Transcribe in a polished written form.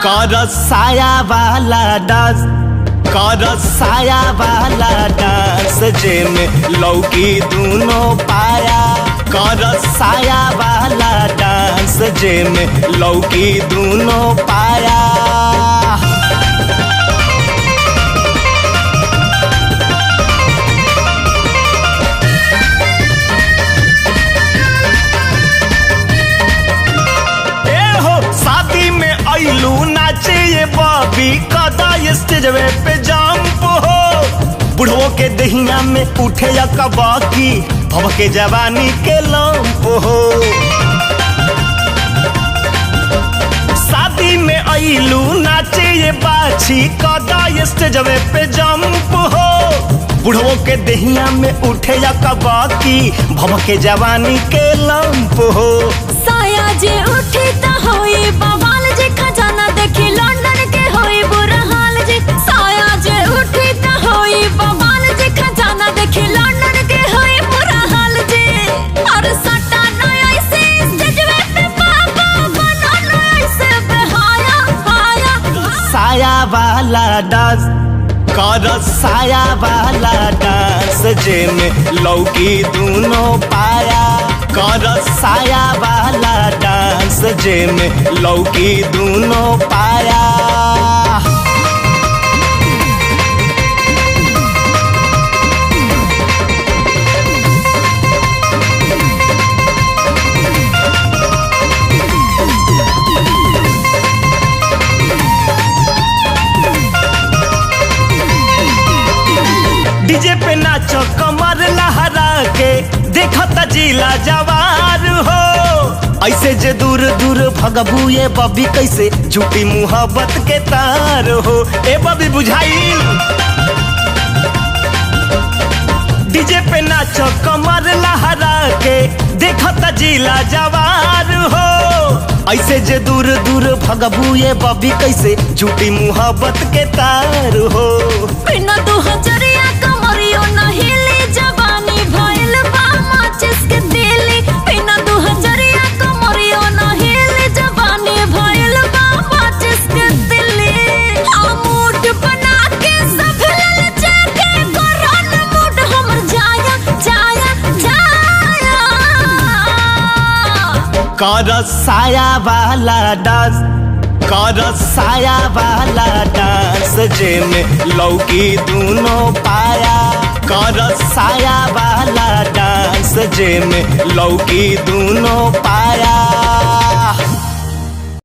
कर साया वाला डांस, कर साया वाला डांस जे में लौकी दूनो पाया। कर साया वाला डांस जे में लौकी दूनो पाया। लू नाचे ये बॉबी कदा स्टेजवे पे जंप हो। बुढ़वो के दहिया में उठे या कबाकी भव के जवानी के लंप हो। शादी में आइलू नाचे ये बाछी कदा स्टेजवे पे जंप हो। बुढ़वो के दहिया में उठे या कबाकी भव के जवानी के लंप हो। साया जे उठी ता होई बवाल जे खजाना देखी लंदन के होई बुरा हाल जे। साया जे उठी ता होई बवाल जे खजाना देखी लंदन के होई बुरा हाल जे। और सटा नया ऐसे स्टेजवे पे बाबा बना नया ऐसे बेहाया हाया। साया वाला डांस, कर साया वाला डांस जे में लौकी दूनो पाया। कर साया वाला डांस जे में लौकी दूनो पाया। डीजे पे नाचो कमर लहरा के देखता जिला जवार हो। ऐसे जे दूर दूर भगबू ये बबी कैसे झूठी मुहब्बत के तार हो। ए बबी बुझाइल डीजे पे नाचो कमर लहरा के देखता जिला जवार हो। ऐसे जे दूर दूर भगबू ये बबी कैसे झूठी मुहब्बत के तार हो। बिना 2000 कमरियो न हिली जवानी भइल बा माचिस के दिली। बिना 2000 कमरियो न हिली जवानी भइल बा माचिस के दिली। आ मूड बना के सब ललचा के करन मूड हमर जाया जाया जाया। कर साया वाला डांस, कर साया वाला डांस जे में लौकी दूनो पाया। कर साया वाला डांस जे में लौकी दूनो पाया।